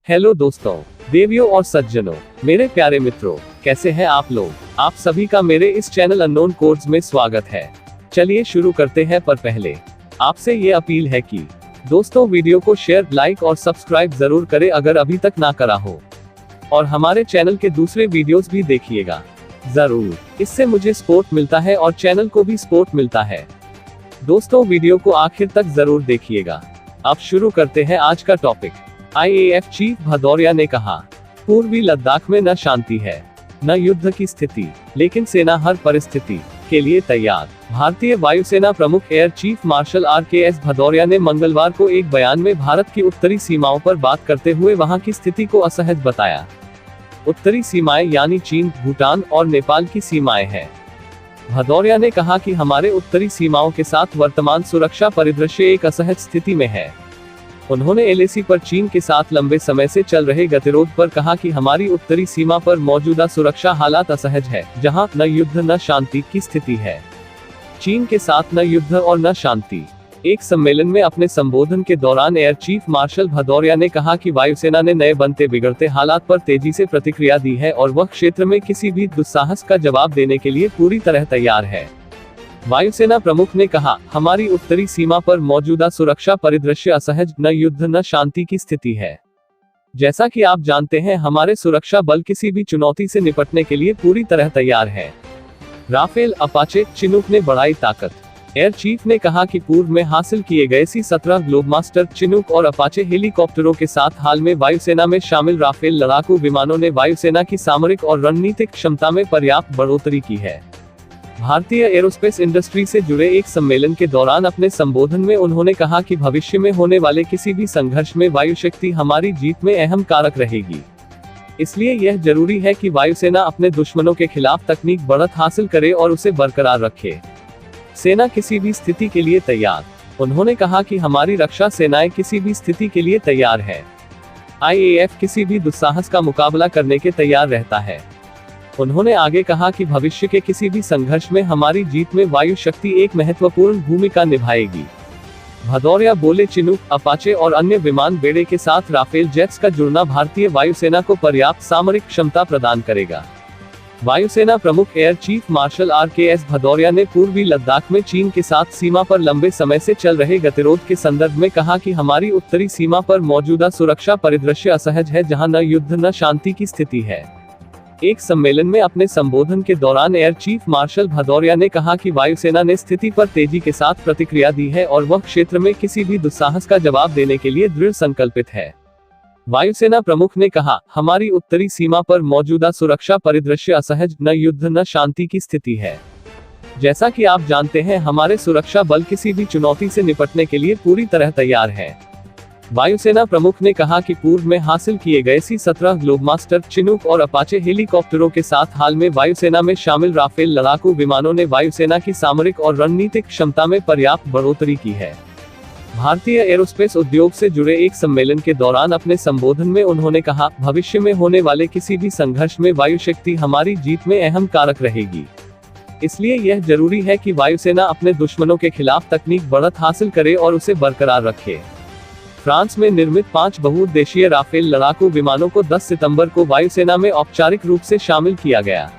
Hello दोस्तों, देवियों और सज्जनों, मेरे प्यारे मित्रों, कैसे हैं आप लोग। आप सभी का मेरे इस चैनल अननोन कोड्स में स्वागत है। चलिए शुरू करते हैं, पर पहले आपसे ये अपील है कि दोस्तों वीडियो को शेयर, लाइक और सब्सक्राइब जरूर करें अगर अभी तक ना करा हो, और हमारे चैनल के दूसरे वीडियोस भी देखिएगा जरूर। इससे मुझे सपोर्ट मिलता है और चैनल को भी सपोर्ट मिलता है। दोस्तों वीडियो को आखिर तक जरूर देखिएगा। अब शुरू करते हैं आज का टॉपिक। IAF चीफ भदौरिया ने कहा, पूर्वी लद्दाख में न शांति है, न युद्ध की स्थिति, लेकिन सेना हर परिस्थिति के लिए तैयार। भारतीय वायुसेना प्रमुख air chief marshal RKS Bhadauria ने मंगलवार को एक बयान में भारत की उत्तरी सीमाओं पर बात करते हुए वहां की स्थिति को असहज बताया। उत्तरी सीमाएं यानी चीन, भूटान और नेपाल की सीमाएं हैं। भदौरिया ने कहा कि हमारे उत्तरी सीमाओं के साथ वर्तमान सुरक्षा परिदृश्य एक असहज स्थिति में है। उन्होंने LAC पर चीन के साथ लंबे समय से चल रहे गतिरोध पर कहा कि हमारी उत्तरी सीमा पर मौजूदा सुरक्षा हालात असहज है, जहां न युद्ध न शांति की स्थिति है। चीन के साथ न युद्ध और न शांति। एक सम्मेलन में अपने संबोधन के दौरान एयर चीफ मार्शल भदौरिया ने कहा कि वायुसेना ने नए बनते बिगड़ते हालात पर तेजी से प्रतिक्रिया दी है और वह क्षेत्र में किसी भी दुस्साहस का जवाब देने के लिए पूरी तरह तैयार है। वायुसेना प्रमुख ने कहा, हमारी उत्तरी सीमा पर मौजूदा सुरक्षा परिदृश्य असहज, न युद्ध न शांति की स्थिति है। जैसा कि आप जानते हैं, हमारे सुरक्षा बल किसी भी चुनौती से निपटने के लिए पूरी तरह तैयार है। राफेल, अपाचे, चिनूक ने बढ़ाई ताकत। एयर चीफ ने कहा कि पूर्व में हासिल किए गए C-17 ग्लोबमास्टर, चिनूक और अपाचे हेलीकॉप्टरों के साथ हाल में वायुसेना में शामिल राफेल लड़ाकू विमानों ने वायुसेना की सामरिक और रणनीतिक क्षमता में पर्याप्त बढ़ोतरी की है। भारतीय एरोस्पेस इंडस्ट्री से जुड़े एक सम्मेलन के दौरान अपने संबोधन में उन्होंने कहा कि भविष्य में होने वाले किसी भी संघर्ष में वायुशक्ति हमारी जीत में अहम कारक रहेगी। इसलिए यह जरूरी है कि वायुसेना अपने दुश्मनों के खिलाफ तकनीक बढ़त हासिल करे और उसे बरकरार रखे। सेना किसी भी स्थिति के लिए तैयार। उन्होंने कहा कि हमारी रक्षा सेनाएं किसी भी स्थिति के लिए तैयार है। IAF किसी भी दुस्साहस का मुकाबला करने के तैयार रहता है। उन्होंने आगे कहा कि भविष्य के किसी भी संघर्ष में हमारी जीत में वायु शक्ति एक महत्वपूर्ण भूमिका निभाएगी। भदौरिया बोले, चिनूक, अपाचे और अन्य विमान बेड़े के साथ राफेल जेट्स का जुड़ना भारतीय वायुसेना को पर्याप्त सामरिक क्षमता प्रदान करेगा। वायुसेना प्रमुख air chief marshal RKS Bhadauria ने पूर्वी लद्दाख में चीन के साथ सीमा पर लंबे समय से चल रहे गतिरोध के संदर्भ में कहा कि हमारी उत्तरी सीमा पर मौजूदा सुरक्षा परिदृश्य असहज है, जहां न युद्ध न शांति की स्थिति है। एक सम्मेलन में अपने संबोधन के दौरान एयर चीफ मार्शल भदौरिया ने कहा कि वायुसेना ने स्थिति पर तेजी के साथ प्रतिक्रिया दी है और वह क्षेत्र में किसी भी दुस्साहस का जवाब देने के लिए दृढ़ संकल्पित है। वायुसेना प्रमुख ने कहा, हमारी उत्तरी सीमा पर मौजूदा सुरक्षा परिदृश्य असहज, न युद्ध न शांति की स्थिति है। जैसा कि आप जानते हैं, हमारे सुरक्षा बल किसी भी चुनौती से निपटने के लिए पूरी तरह तैयार है। वायुसेना प्रमुख ने कहा कि पूर्व में हासिल किए गए C-17 ग्लोबमास्टर, चिनूक और अपाचे हेलीकॉप्टरों के साथ हाल में वायुसेना में शामिल राफेल लड़ाकू विमानों ने वायुसेना की सामरिक और रणनीतिक क्षमता में पर्याप्त बढ़ोतरी की है। भारतीय एरोस्पेस उद्योग से जुड़े एक सम्मेलन के दौरान अपने संबोधन में उन्होंने कहा, भविष्य में होने वाले किसी भी संघर्ष में वायुशक्ति हमारी जीत में अहम कारक रहेगी। इसलिए यह जरूरी है कि वायुसेना अपने दुश्मनों के खिलाफ तकनीक बढ़त हासिल करे और उसे बरकरार रखे। फ्रांस में निर्मित 5 बहुउद्देशीय राफेल लड़ाकू विमानों को 10 सितंबर को वायुसेना में औपचारिक रूप से शामिल किया गया।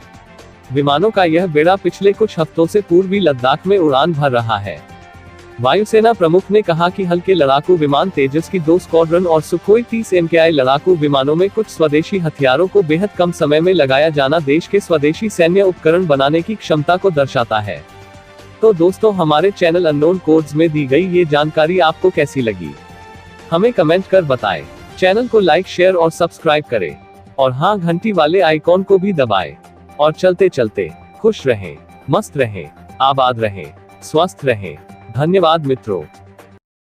विमानों का यह बेड़ा पिछले कुछ हफ्तों से पूर्वी लद्दाख में उड़ान भर रहा है। वायुसेना प्रमुख ने कहा कि हल्के लड़ाकू विमान तेजस की 2 स्क्वाड्रन और सुखोई 30 MKI लड़ाकू विमानों में कुछ स्वदेशी हथियारों को बेहद कम समय में लगाया जाना देश के स्वदेशी सैन्य उपकरण बनाने की क्षमता को दर्शाता है। तो दोस्तों, हमारे चैनल अननोन कोड्स में दी गई ये जानकारी आपको कैसी लगी, हमें कमेंट कर बताएं। चैनल को लाइक, शेयर और सब्सक्राइब करें, और हाँ, घंटी वाले आइकॉन को भी दबाएं। और चलते चलते खुश रहें, मस्त रहें, आबाद रहें, स्वस्थ रहें। धन्यवाद मित्रों।